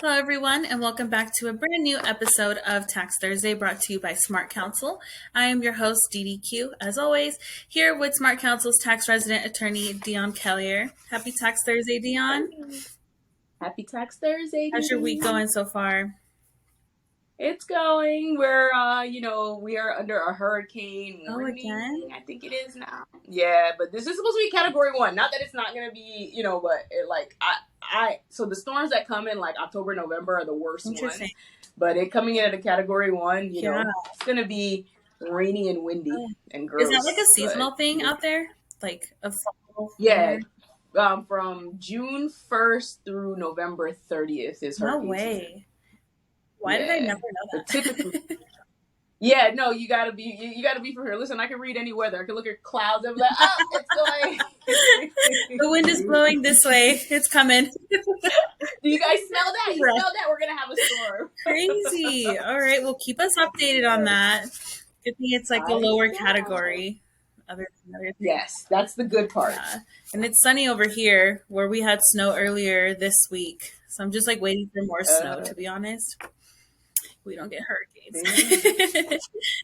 Hello, everyone, and welcome back to a brand new episode of Tax Thursday brought to you by Smart Counsel. I am your host, DDQ, as always, here with Smart Counsel's tax resident attorney, Dionne Kellier. Happy Tax Thursday, Dionne. Happy Tax Thursday. How's your week going so far? It's going. We're, we are under a hurricane warning. Again? I think it is now. Yeah, but this is supposed to be Category 1. Not that it's not going to be, but so the storms that come in like October, November are the worst ones. But it coming in at a Category 1, it's going to be rainy and windy and gross. Is that like a seasonal thing out there? Like a fall? Yeah. From June 1st through November 30th is hurricane. No way. Season. Why did I never know that? Typically, you gotta be for here. Listen, I can read any weather. I can look at clouds and be like, oh, it's going. The wind is blowing this way. It's coming. Do you guys smell that? You smell that? We're gonna have a storm. Crazy. All right. Well, keep us updated on that. Good thing it's like a lower category. Yes, that's the good part. Yeah. And it's sunny over here where we had snow earlier this week. So I'm just like waiting for more snow, to be honest. We don't get hurricanes.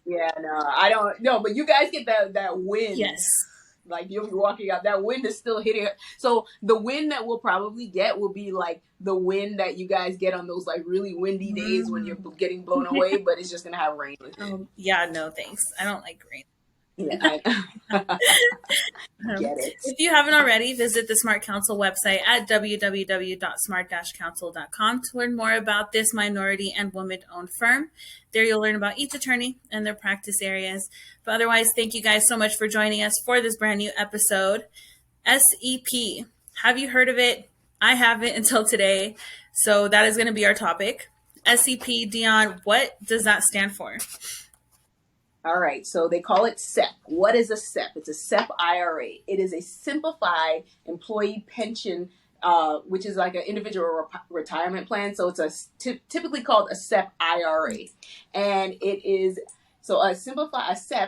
Yeah, no, I don't. No, but you guys get that wind. Yes. Like you'll be walking out, that wind is still hitting. So the wind that we'll probably get will be like the wind that you guys get on those like really windy days when you're getting blown away, but it's just gonna have rain. Yeah, no thanks. I don't like rain. Yeah, I get it. If you haven't already, visit the Smart Counsel website at www.smart-counsel.com to learn more about this minority and woman-owned firm. There you'll learn about each attorney and their practice areas. But otherwise, thank you guys so much for joining us for this brand new episode. S.E.P. Have you heard of it? I haven't until today. So that is going to be our topic. S.E.P. Dionne, what does that stand for? All right, so they call it S.E.P. What is a S.E.P? It's a S.E.P IRA. It is a simplified employee pension, which is like an individual retirement plan. So it's typically called a S.E.P IRA. And it is, so a S.E.P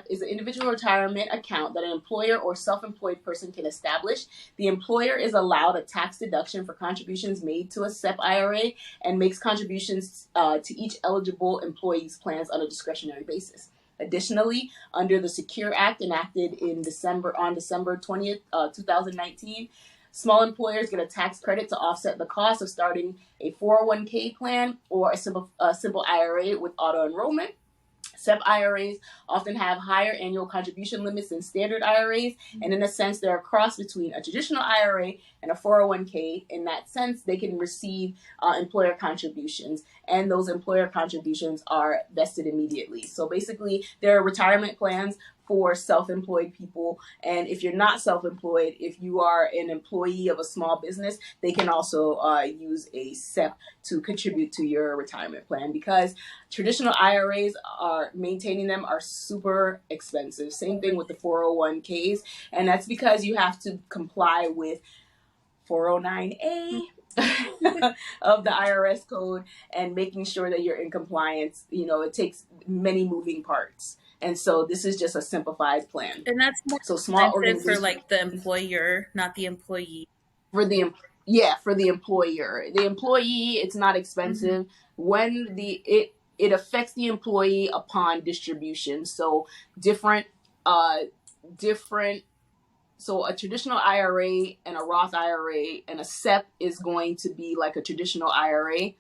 is an individual retirement account that an employer or self-employed person can establish. The employer is allowed a tax deduction for contributions made to a S.E.P IRA and makes contributions to each eligible employee's plans on a discretionary basis. Additionally, under the Secure Act enacted on December 20th, 2019, small employers get a tax credit to offset the cost of starting a 401k plan or a simple IRA with auto enrollment. S.E.P IRAs often have higher annual contribution limits than standard IRAs, and in a sense, they're a cross between a traditional IRA and a 401k. In that sense, they can receive employer contributions, and those employer contributions are vested immediately. So basically, they're retirement plans for self-employed people. And if you're not self-employed, if you are an employee of a small business, they can also use a S.E.P to contribute to your retirement plan, because traditional IRAs maintaining them are super expensive. Same thing with the 401ks. And that's because you have to comply with 409A of the IRS code and making sure that you're in compliance. It takes many moving parts. And so this is just a simplified plan. And that's more so small organizations for like the employer, not the employee. For the employer. The employee, it's not expensive. When it affects the employee upon distribution. So so a traditional IRA and a Roth IRA and a S.E.P is going to be like a traditional IRA.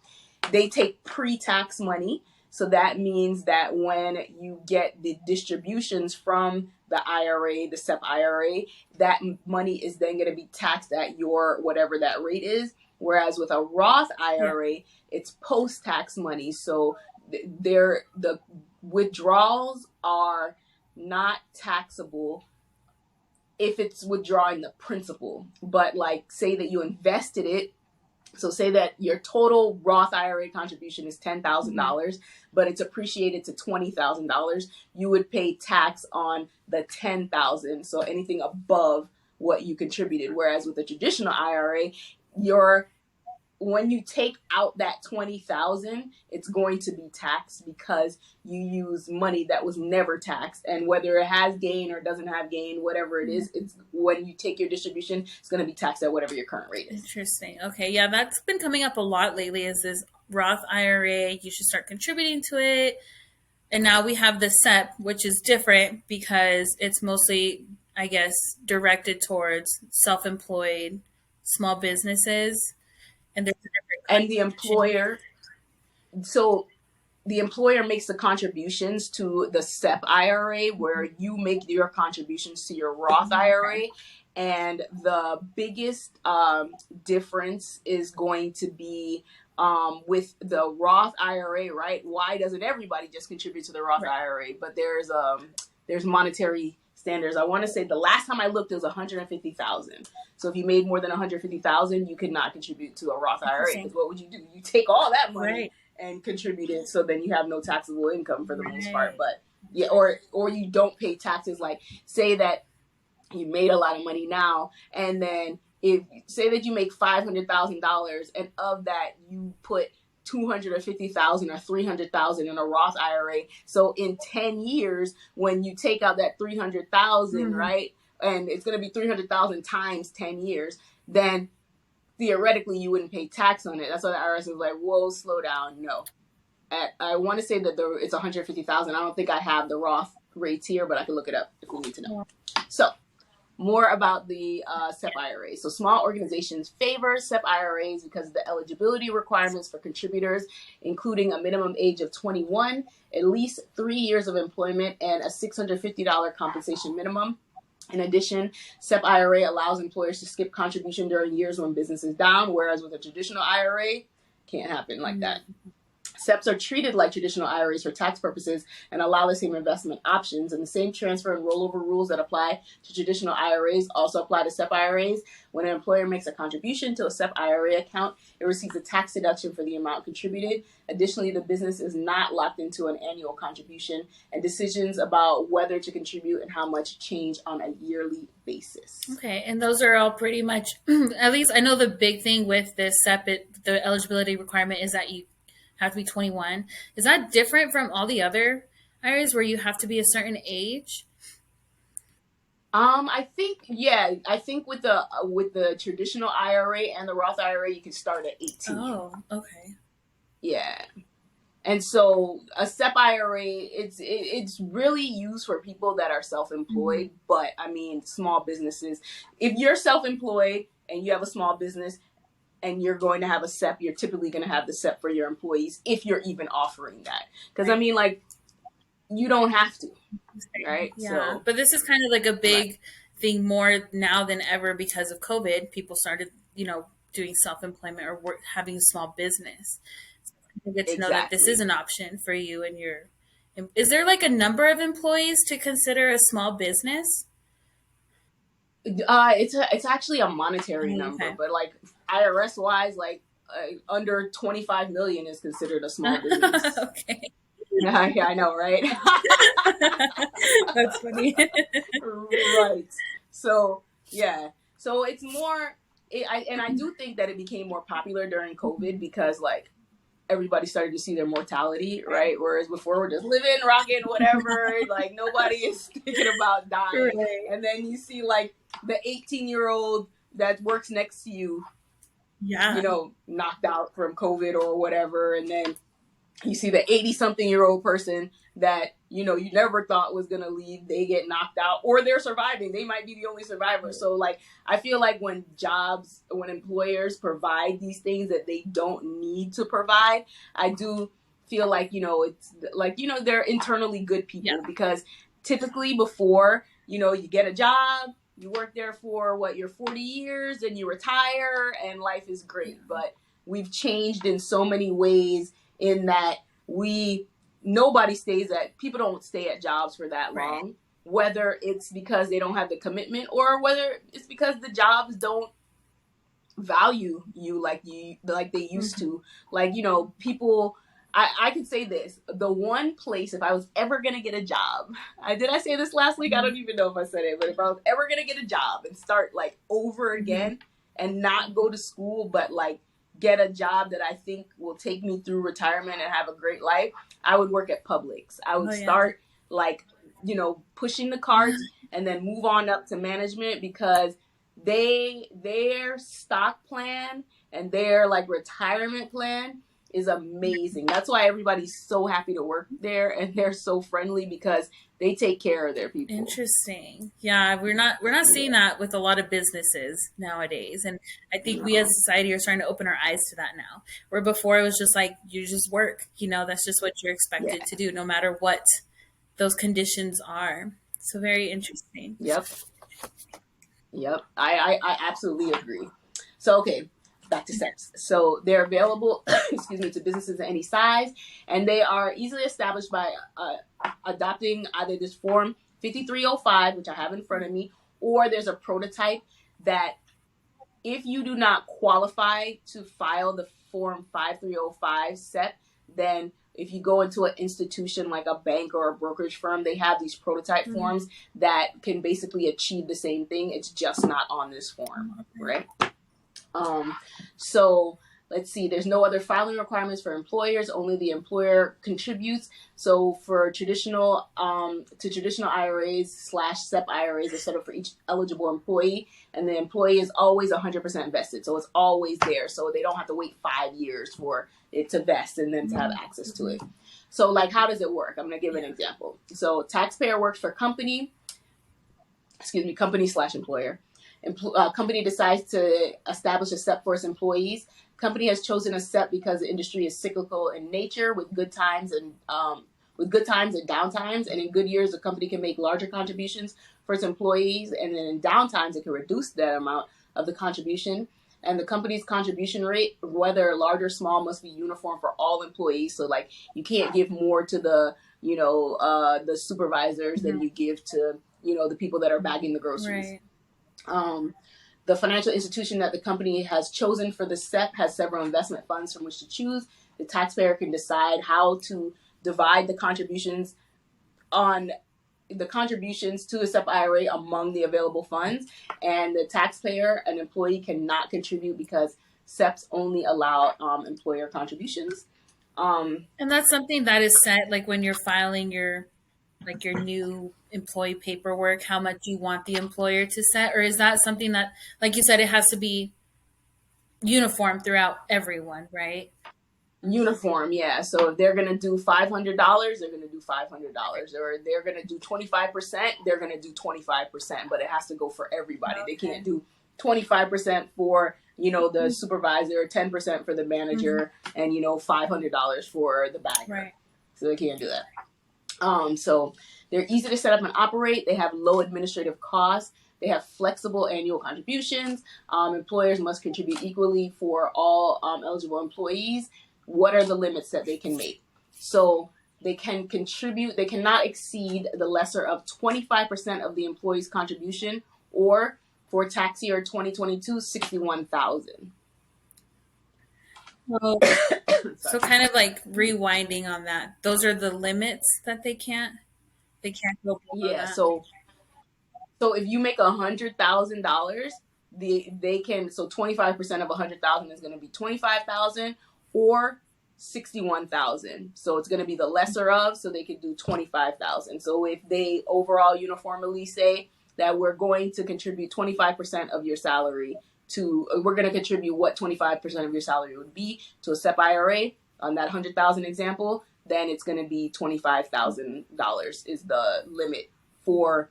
They take pre-tax money. So that means that when you get the distributions from the IRA, the S.E.P IRA, that money is then going to be taxed at your whatever that rate is. Whereas with a Roth IRA, it's post-tax money. So the withdrawals are not taxable if it's withdrawing the principal. But like say that you invested it. So say that your total Roth IRA contribution is $10,000, but it's appreciated to $20,000. You would pay tax on the $10,000. So anything above what you contributed. Whereas with a traditional IRA, when you take out that $20,000, it's going to be taxed because you use money that was never taxed. And whether it has gain or doesn't have gain, whatever it is, it's when you take your distribution, it's going to be taxed at whatever your current rate is. Interesting. Okay. Yeah, that's been coming up a lot lately, is this Roth IRA, you should start contributing to it. And now we have the S.E.P, which is different because it's mostly, I guess, directed towards self-employed small businesses. And there's a different And the contribution. employer, so the employer makes the contributions to the S.E.P IRA, where you make your contributions to your Roth IRA. And the biggest difference is going to be with the Roth IRA, right? Why doesn't everybody just contribute to the Roth Right. IRA? But there's monetary standards. I want to say the last time I looked, it was 150,000. So if you made more than 150,000, you could not contribute to a Roth IRA, because what would you do? You take all that money Right. and contribute it, so then you have no taxable income for the most part. Right. But yeah, or you don't pay taxes. Like, say that you made a lot of money now, and then if say that you make $500,000, and of that you put 250,000 or 300,000 in a Roth IRA. So in 10 years, when you take out that 300,000, right, and it's going to be 300,000 times 10 years, then theoretically you wouldn't pay tax on it. That's why the IRS is like, whoa, slow down. No, I want to say that it's 150,000. I don't think I have the Roth rates here, but I can look it up if we need to know. So more about the S.E.P IRA. So small organizations favor S.E.P IRAs because of the eligibility requirements for contributors, including a minimum age of 21, at least 3 years of employment, and a $650 compensation minimum. In addition, S.E.P IRA allows employers to skip contribution during years when business is down, whereas with a traditional IRA, can't happen like that. S.E.Ps are treated like traditional IRAs for tax purposes and allow the same investment options, and the same transfer and rollover rules that apply to traditional IRAs also apply to S.E.P IRAs. When an employer makes a contribution to a S.E.P IRA account, it receives a tax deduction for the amount contributed. Additionally, the business is not locked into an annual contribution, and decisions about whether to contribute and how much change on a yearly basis. Okay, and those are all pretty much, at least I know the big thing with this S.E.P, the eligibility requirement is that you have to be 21. Is that different from all the other areas where you have to be a certain age? I think with the traditional IRA and the Roth IRA, you can start at 18. Oh, okay. Yeah. And so a S.E.P IRA, it's really used for people that are self-employed. But I mean, small businesses, if you're self-employed and you have a small business and you're going to have a S.E.P, you're typically going to have the S.E.P for your employees, if you're even offering that. Because I mean, like, you don't have to, right? Yeah, So, but this is kind of like a big thing more now than ever because of COVID. People started, doing self-employment or having a small business. So you get to know that this is exactly. an option for you and your. Is there like a number of employees to consider a small business? It's actually a monetary number, Okay. but like IRS wise, like under 25 million is considered a small business. Okay. Yeah, I know, right? That's funny. Right. So yeah, so it's more. I do think that it became more popular during COVID because like everybody started to see their mortality, right? Whereas before we're just living, rocking, whatever, like nobody is thinking about dying. Right. And then you see like the 18-year-old that works next to you, Yeah. knocked out from COVID or whatever. And then you see the 80-something-year-old person that, you never thought was going to leave. They get knocked out or they're surviving. They might be the only survivor. So like, I feel like when employers provide these things that they don't need to provide, I do feel like, it's like, they're internally good people. Yeah. Because typically before, you get a job, you work there for your 40 years and you retire and life is great. But we've changed in so many ways in that people don't stay at jobs for that long, whether it's because they don't have the commitment or whether it's because the jobs don't value you like they used to. Like, people, I could say this, the one place, if I was ever going to get a job, did I say this last week? I don't even know if I said it, but if I was ever going to get a job and start like over again and not go to school, but like get a job that I think will take me through retirement and have a great life, I would work at Publix. I would start like, pushing the carts and then move on up to management, because their stock plan and their like retirement plan is amazing. That's why everybody's so happy to work there, and they're so friendly because they take care of their people. Interesting. Yeah, we're not seeing that with a lot of businesses nowadays. And I think we as a society are starting to open our eyes to that now. Where before it was just like you just work, that's just what you're Yeah. expected to do no matter what those conditions are. So very interesting. Yep. Yep. I absolutely agree. So, okay, back to SEPs. So they're available, excuse me, to businesses of any size, and they are easily established by adopting either this form 5305, which I have in front of me, or there's a prototype that if you do not qualify to file the form 5305 SEP, then if you go into an institution like a bank or a brokerage firm, they have these prototype forms that can basically achieve the same thing. It's just not on this form, right? So let's see, there's no other filing requirements for employers, only the employer contributes. So for traditional IRAs / SEP IRAs are set up for each eligible employee, and the employee is always 100% vested. So it's always there. So they don't have to wait 5 years for it to vest and then to have access to it. So like, how does it work? I'm going to give an example. So taxpayer works for company / employer. Company decides to establish a SEP for its employees. Company has chosen a SEP because the industry is cyclical in nature, with good times and downtimes. And in good years, the company can make larger contributions for its employees, and then in downtimes, it can reduce that amount of the contribution. And the company's contribution rate, whether large or small, must be uniform for all employees. So, like, you can't give more to the supervisors than you give to the people that are bagging the groceries. Right. The financial institution that the company has chosen for the SEP has several investment funds from which to choose. The taxpayer can decide how to divide the contributions to the SEP IRA among the available funds. And the taxpayer, an employee, cannot contribute because SEPs only allow employer contributions. And that's something that is set, like when you're filing your new employee paperwork, how much you want the employer to set? Or is that something that, like you said, it has to be uniform throughout everyone, right? Uniform, yeah. So if they're going to do $500, they're going to do $500. Or they're going to do 25%, they're going to do 25%. But it has to go for everybody. Okay. They can't do 25% for, the supervisor, 10% for the manager, and, $500 for the bagger. Right. So they can't do that. So they're easy to set up and operate. They have low administrative costs. They have flexible annual contributions. Employers must contribute equally for all eligible employees. What are the limits that they can make? So they can contribute. They cannot exceed the lesser of 25% of the employee's contribution, or for tax year 2022, $61,000. So kind of like rewinding on that. Those are the limits that they can't go below that. So if you make $100,000, they can, so 25% of 100,000 is going to be 25,000 or 61,000. So it's going to be the lesser of, so they could do 25,000. So if they overall uniformly say that we're going to contribute 25% of your salary we're going to contribute what 25% of your salary would be to a SEP IRA on that 100,000 example, then it's going to be $25,000 is the limit for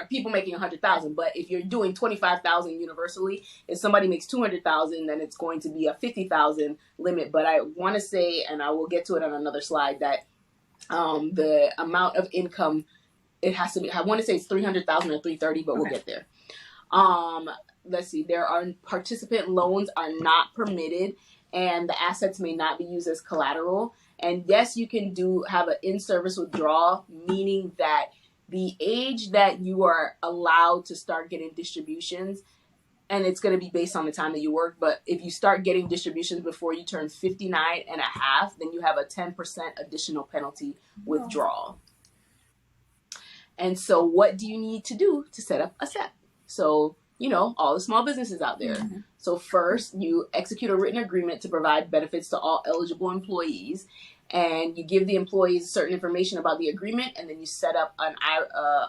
people making 100,000. But if you're doing 25,000 universally, if somebody makes 200,000, then it's going to be a 50,000 limit. But I want to say, and I will get to it on another slide, that the amount of income, it has to be, I want to say it's 300,000 or 330, but we'll get there. Let's see, participant loans are not permitted, and the assets may not be used as collateral. And yes, you can have an in-service withdrawal, meaning that the age that you are allowed to start getting distributions, and it's going to be based on the time that you work, but if you start getting distributions before you turn 59 and a half, then you have a 10% additional penalty withdrawal. And so what do you need to do to set up a SEP? So, all the small businesses out there. Mm-hmm. So first, you execute a written agreement to provide benefits to all eligible employees, and you give the employees certain information about the agreement, and then you set up an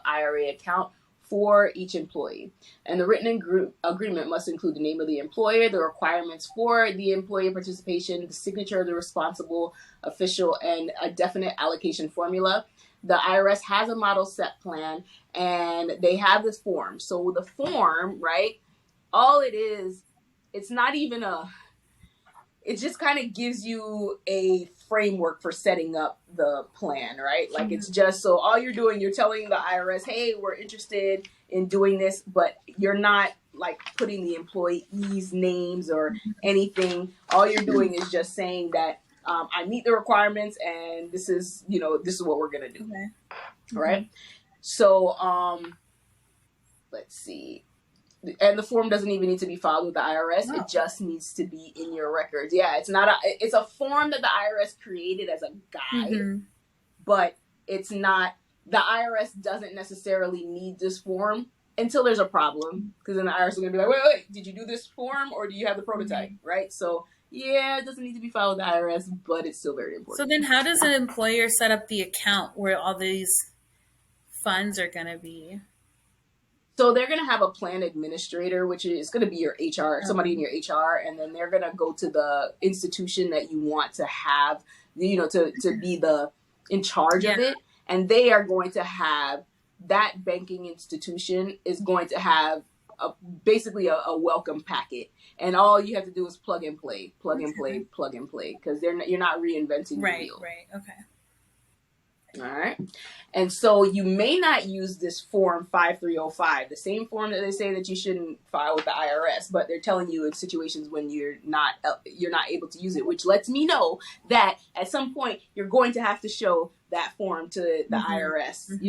IRA account for each employee. And the written agreement must include the name of the employer, the requirements for the employee participation, the signature of the responsible official, and a definite allocation formula. The IRS has a model SEP plan, and they have this form. So the form, right, all it is, it's not even it just kind of gives you a framework for setting up the plan, right? Like it's just, so all you're doing, you're telling the IRS, hey, we're interested in doing this, but you're not like putting the employees' names or anything. All you're doing is just saying that I meet the requirements, and this is what we're gonna do. Okay. Right? So let's see. And the form doesn't even need to be filed with the IRS. No. It just needs to be in your records. Yeah, it's a form that the IRS created as a guide, but it's not, the IRS doesn't necessarily need this form until there's a problem, because then the IRS is going to be like, wait, did you do this form, or do you have the prototype, right? So yeah, it doesn't need to be filed with the IRS, but it's still very important. So then how does an employer set up the account where all these funds are going to be? So they're going to have a plan administrator, which is going to be your HR, somebody in your HR, and then they're going to go to the institution that you want to have, to be in charge of it. And they are going to have, that banking institution is going to have basically a welcome packet. And all you have to do is plug and play, because you're not reinventing the wheel. Right. Okay. All right. And so you may not use this form 5305, the same form that they say that you shouldn't file with the IRS, but they're telling you in situations when you're not able to use it, which lets me know that at some point you're going to have to show that form to the IRS,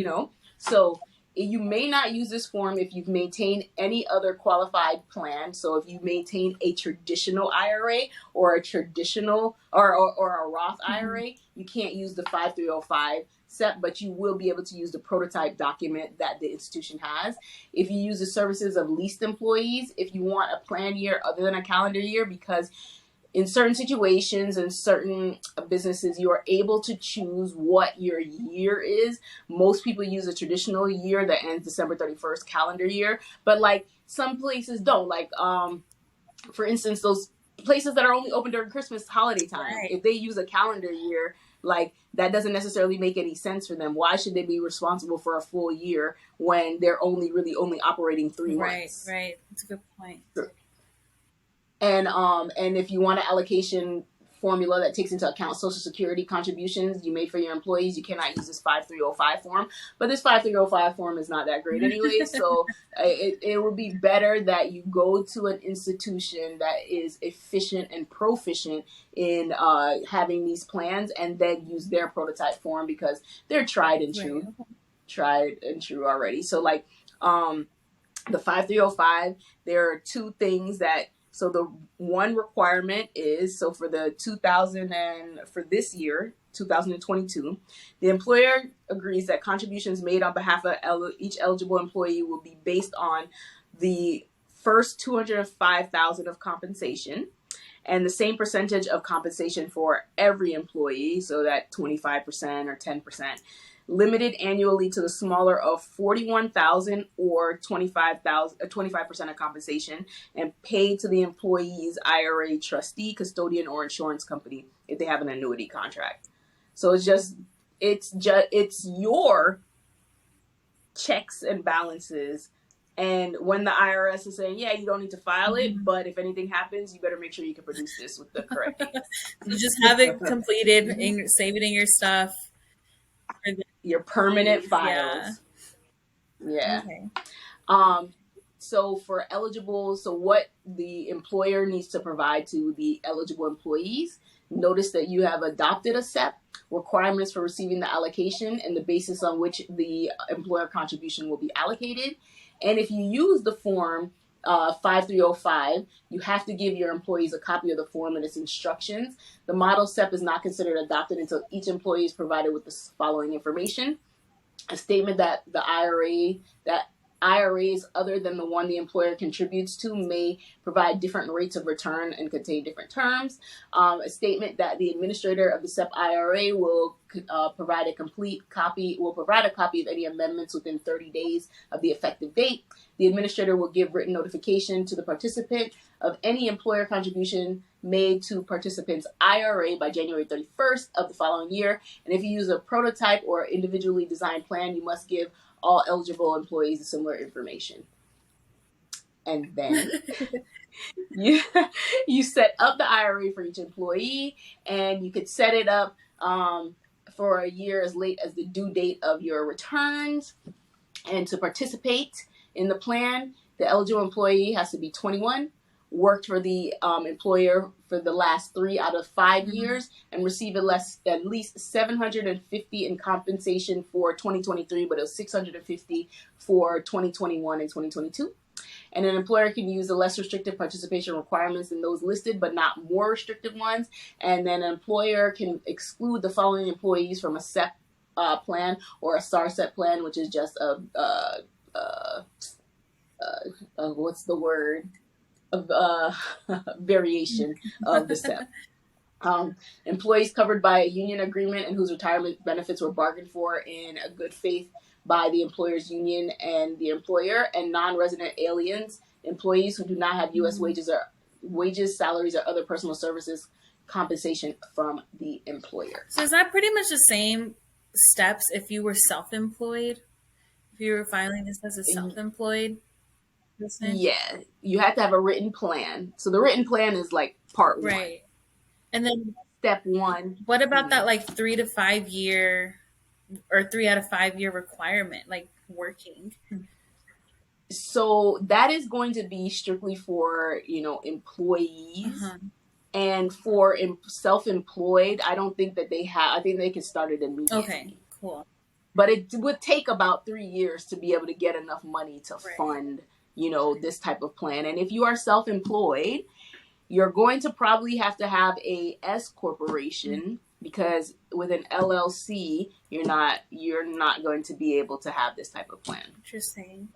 So you may not use this form if you've maintained any other qualified plan. So if you maintain a traditional IRA or a traditional or a Roth IRA, you can't use the 5305 SEP, but you will be able to use the prototype document that the institution has. If you use the services of leased employees, if you want a plan year other than a calendar year, because in certain situations and certain businesses, you are able to choose what your year is. Most people use a traditional year that ends December 31st calendar year, but like some places don't. Like, for instance, those places that are only open during Christmas holiday time, if they use a calendar year, like that doesn't necessarily make any sense for them. Why should they be responsible for a full year when they're only operating 3 months? Right. That's a good point. Sure. And if you want an allocation formula that takes into account Social Security contributions you made for your employees, you cannot use this 5305 form. But this 5305 form is not that great anyway, so it would be better that you go to an institution that is efficient and proficient in having these plans, and then use their prototype form because they're tried and true already. So like the 5305, there are 2 things that. So the one requirement is, so for for this year, 2022, the employer agrees that contributions made on behalf of each eligible employee will be based on the first $205,000 of compensation, and the same percentage of compensation for every employee, so that 25% or 10%. Limited annually to the smaller of $41,000 or $25% of compensation, and paid to the employee's IRA trustee, custodian, or insurance company if they have an annuity contract. So it's your checks and balances. And when the IRS is saying, yeah, you don't need to file it, but if anything happens, you better make sure you can produce this with the correct date. You just have it completed and save it in your stuff. Your permanent files. Yeah. Okay. So for eligible, so what the employer needs to provide to the eligible employees, notice that you have adopted a SEP, requirements for receiving the allocation, and the basis on which the employer contribution will be allocated. And if you use the form 5305, you have to give your employees a copy of the form and its instructions. The model SEP is not considered adopted until each employee is provided with the following information: a statement that IRAs other than the one the employer contributes to may provide different rates of return and contain different terms. A statement that the administrator of the SEP IRA will provide a copy of any amendments within 30 days of the effective date. The administrator will give written notification to the participant of any employer contribution made to participants' IRA by January 31st of the following year. And if you use a prototype or individually designed plan, you must give all eligible employees similar information. And then you set up the IRA for each employee, and you could set it up for a year as late as the due date of your returns. And to participate in the plan, the eligible employee has to be 21, worked for the employer for the last 3 out of 5 years, and receive at least $750 in compensation for 2023, but it was $650 for 2021 and 2022. And an employer can use the less restrictive participation requirements than those listed, but not more restrictive ones. And then an employer can exclude the following employees from a S.E.P plan or a SAR-SEP plan, which is just what's the word? Variation of the S.E.P. Employees covered by a union agreement and whose retirement benefits were bargained for in a good faith by the employer's union and the employer, and non-resident aliens, employees who do not have U.S. wages, salaries, or other personal services compensation from the employer. So is that pretty much the same steps if you were self-employed? If you were filing this as a self-employed person? Yeah, you have to have a written plan. So the written plan is like part one. Right. And then step one. What about that like 3 to 5 year or 3 out of 5 year requirement, like working? So that is going to be strictly for, employees. And for self-employed, I don't think that they have. I think they can start it immediately. Okay, cool. But it would take about 3 years to be able to get enough money to fund, this type of plan. And if you are self-employed, you're going to probably have to have a S corporation, because with an LLC, you're not going to be able to have this type of plan. Interesting.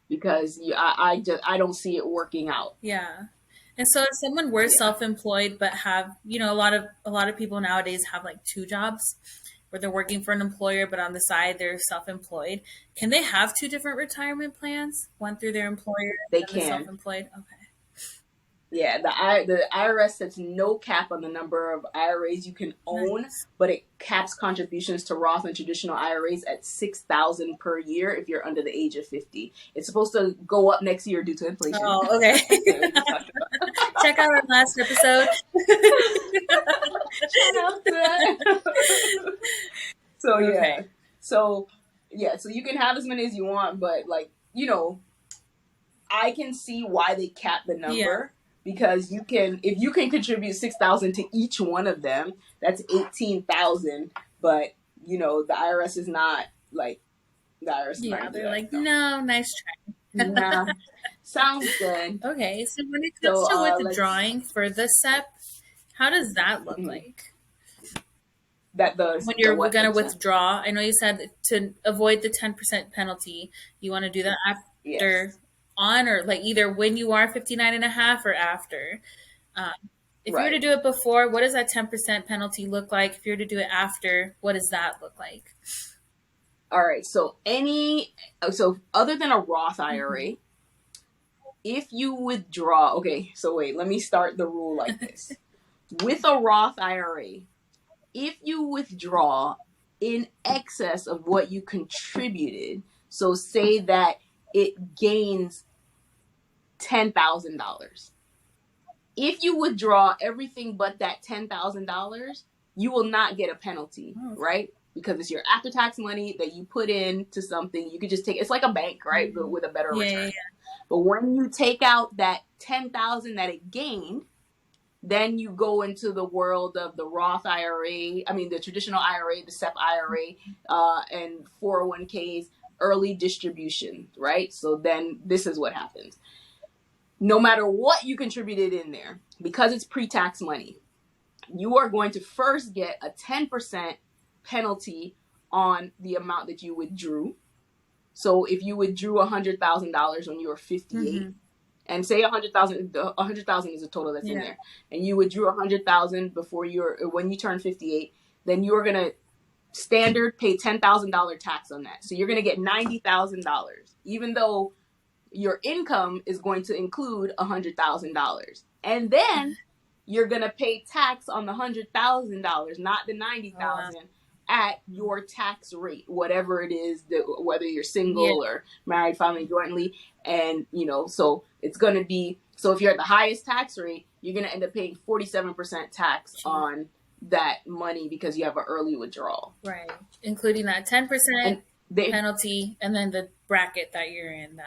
Because I don't see it working out. Yeah. And so if someone were self-employed but have, a lot of people nowadays have like 2 jobs where they're working for an employer, but on the side they're self-employed. Can they have 2 different retirement plans? One through their employer, they can. Self-employed. Okay. Yeah, the IRS sets no cap on the number of IRAs you can own, but it caps contributions to Roth and traditional IRAs at $6,000 per year if you're under the age of 50. It's supposed to go up next year due to inflation. Oh, okay. Check out our last episode. Shout out to that. So you can have as many as you want, but I can see why they cap the number. Yeah. Because if you can contribute $6,000 to each one of them, that's $18,000. But the IRS is not like the IRS. Yeah, they're like, no, nice try. Nah, sounds good. Okay, so when it comes to withdrawing for the S.E.P, how does that look like? When you're going to withdraw, I know you said to avoid the 10% penalty, you want to do that after. Yes. On or like either when you are 59 and a half or after. If you were to do it before, what does that 10% penalty look like? If you were to do it after, what does that look like? All right. So other than a Roth IRA, if you withdraw, let me start the rule like this. With a Roth IRA, if you withdraw in excess of what you contributed, so say that it gains $10,000. If you withdraw everything but that $10,000, you will not get a penalty, right? Because it's your after-tax money that you put into something. You could just take it's like a bank, right? But with a better return. Yeah. But when you take out that $10,000 that it gained, then you go into the world of the Roth IRA, the traditional IRA, the S.E.P IRA, and 401ks. Early distribution, right? So then this is what happens. No matter what you contributed in there, because it's pre-tax money, you are going to first get a 10% penalty on the amount that you withdrew. So if you withdrew $100,000 when you were 58, and say 100,000 is the total that's in there, and you withdrew 100,000 when you turn 58, then you're gonna standard, pay $10,000 tax on that. So you're going to get $90,000, even though your income is going to include $100,000. And then you're going to pay tax on the $100,000, not the $90,000, at your tax rate, whatever it is, whether you're single or married, filing jointly. And, you know, so it's going to be, so if you're at the highest tax rate, you're going to end up paying 47% tax on that money because you have an early withdrawal. Right. Including that 10% penalty and then the bracket that you're in.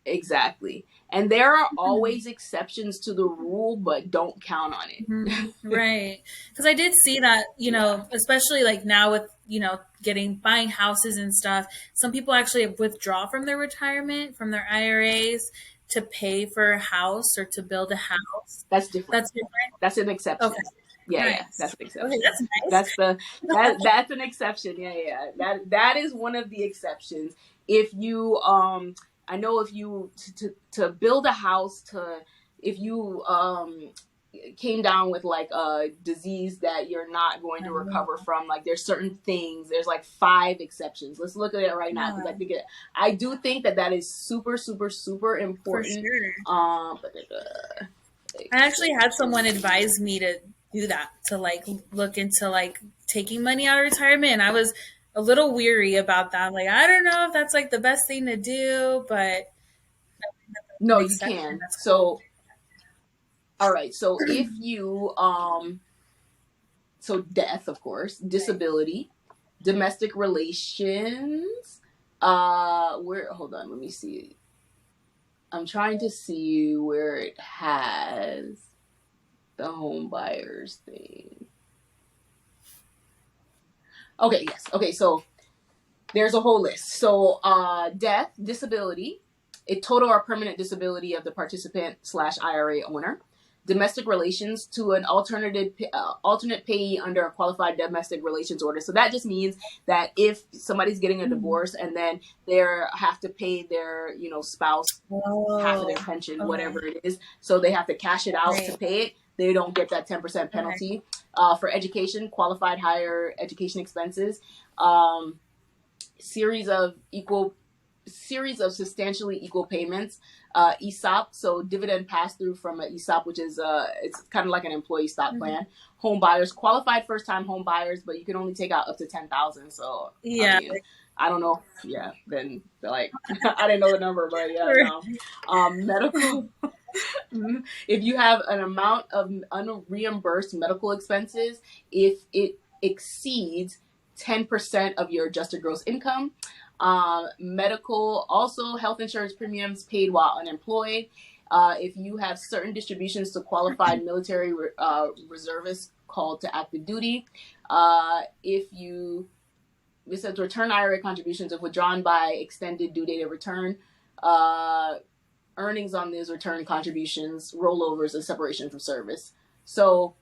Exactly. And there are always exceptions to the rule, but don't count on it. Right. Because I did see that, you know, especially like now with, you know, buying houses and stuff, some people actually withdraw from their retirement, from their IRAs to pay for a house or to build a house. That's different. That's different. That's an exception. Okay. Yeah, nice. Yeah, that's an exception. Okay, that's nice. That's an exception. Yeah. That is one of the exceptions. If you I know if you to build a house, if you came down with like a disease that you're not going to recover from, like there's certain things, there's like 5 exceptions. Let's look at it right now, because I do think that is super, super, super important. For sure. I actually had someone advise me to do that, to like look into like taking money out of retirement, and I was a little weary about that. Like, I don't know if that's like the best thing to do, but no, you can. So, all right. So if you, so death, of course, disability, domestic relations, hold on, let me see. I'm trying to see where it has the home buyers thing. Okay, yes. Okay, so there's a whole list. So death, disability, a total or permanent disability of the participant / IRA owner, domestic relations to an alternate payee under a qualified domestic relations order. So that just means that if somebody's getting a divorce and then they have to pay their, you know, spouse half of their pension, whatever it is, so they have to cash it out to pay it, they don't get that 10% penalty. For education, qualified higher education expenses, series of substantially equal payments, ESOP, so dividend pass through from an ESOP, which is it's kind of like an employee stock plan. Home buyers, qualified first time home buyers, but you can only take out up to $10,000. So yeah, I don't know. Yeah, then like I didn't know the number, but yeah, no. Medical. If you have an amount of unreimbursed medical expenses, if it exceeds 10% of your adjusted gross income, medical, also health insurance premiums paid while unemployed. If you have certain distributions to qualified military reservists called to active duty, it says return IRA contributions if withdrawn by extended due date of return, earnings on these return contributions, rollovers, and separation from service. So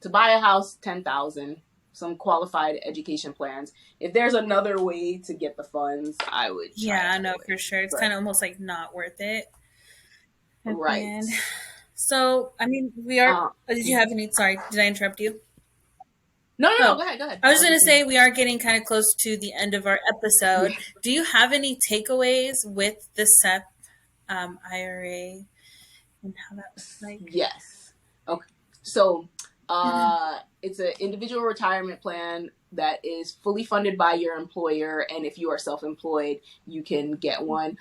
to buy a house, $10,000. Some qualified education plans. If there's another way to get the funds, I would. Yeah, no, for sure. It's kind of almost like not worth it. Right. So, I mean, we are. Did you have any? Sorry, did I interrupt you? No, go ahead. I was just going to say we are getting kind of close to the end of our episode. Do you have any takeaways with the S.E.P IRA and how that was like? Yes. Okay. So, it's an individual retirement plan that is fully funded by your employer, and if you are self-employed, you can get one.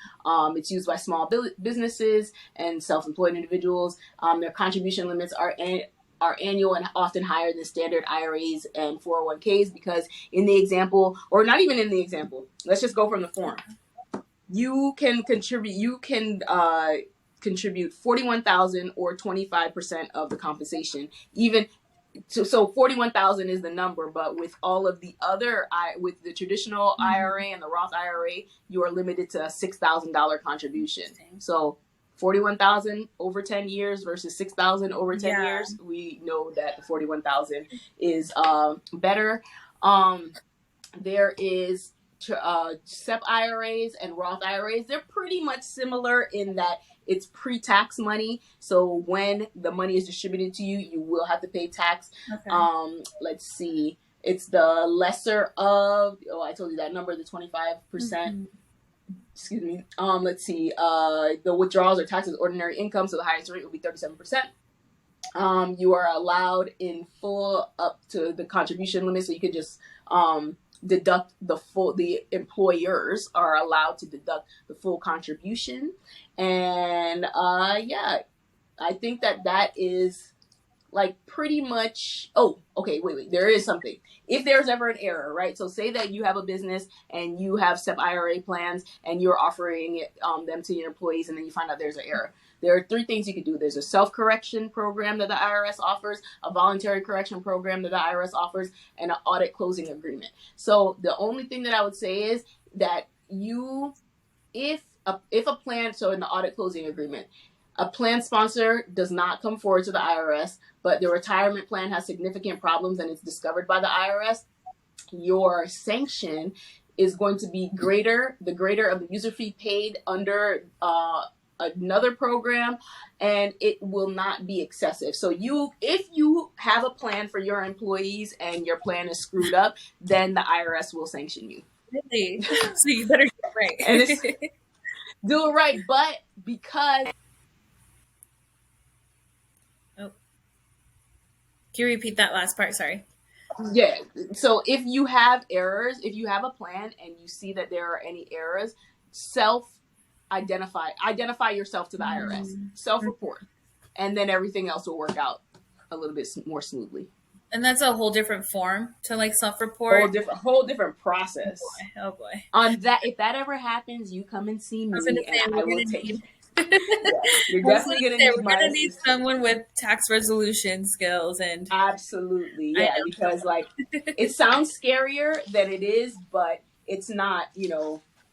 It's used by small businesses and self-employed individuals. Their contribution limits are annual and often higher than standard IRAs and 401ks, because in the example, or not even in the example, let's just go from the form. You can contribute $41,000 or 25% of the compensation. So 41,000 is the number, but with all of the other, with the traditional IRA and the Roth IRA, you are limited to a $6,000 contribution. So 41,000 over 10 years versus 6,000 over 10 years. We know that the 41,000 is better. There is S.E.P IRAs and Roth IRAs. They're pretty much similar in that it's pre-tax money. So when the money is distributed to you, you will have to pay tax. Okay. Let's see. It's the lesser of, I told you that number, the 25%. Mm-hmm. Excuse me. Let's see. The withdrawals are taxed as ordinary income, so the highest rate will be 37%. You are allowed in full up to the contribution limit, so you could just deduct the full. The employers are allowed to deduct the full contribution, and yeah, I think that is like pretty much. Oh, okay, wait, there is something. If there's ever an error, right? So say that you have a business and you have SEP IRA plans and you're offering them to your employees, and then you find out there's an error. There are three things you could do. There's a self-correction program that the IRS offers, a voluntary correction program that the IRS offers, and an audit closing agreement. So the only thing that I would say is that if a plan, so in the audit closing agreement, a plan sponsor does not come forward to the IRS, but the retirement plan has significant problems and it's discovered by the IRS, your sanction is going to be the greater of the user fee paid under another program, and it will not be excessive. So if you have a plan for your employees and your plan is screwed up, then the IRS will sanction you. Really? So you better do it right. And do it right, but because... Oh. Can you repeat that last part? Sorry. Yeah. So if you have errors, if you have a plan and you see that there are any errors, identify yourself to the IRS, self-report, and then everything else will work out a little bit more smoothly. And that's a whole different form to like self-report. Whole different process. Oh boy. On that, if that ever happens, you come and see me, and I will take it. Yeah, you're definitely gonna need someone with tax resolution skills, and absolutely, yeah, because like it sounds scarier than it is, but it's not.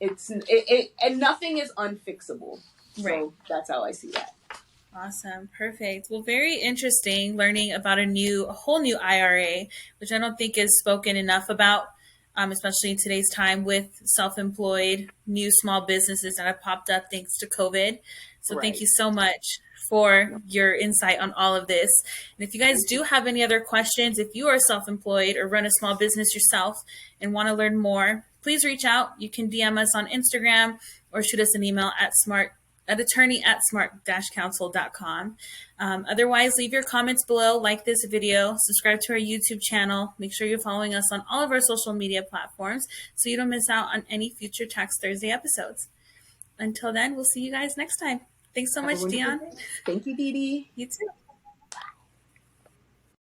And nothing is unfixable. Right. So that's how I see that. Awesome. Perfect. Well, very interesting learning about a whole new IRA, which I don't think is spoken enough about, especially in today's time with self-employed new small businesses that have popped up thanks to COVID. So right. Thank you so much for your insight on all of this. And if you guys do have any other questions, if you are self-employed or run a small business yourself and want to learn more, please reach out. You can DM us on Instagram or shoot us an email at attorney@smart-counsel.com. Otherwise, leave your comments below, like this video, subscribe to our YouTube channel. Make sure you're following us on all of our social media platforms so you don't miss out on any future Tax Thursday episodes. Until then, we'll see you guys next time. Thanks so much, Dionne. Thank you, Dee Dee. You too.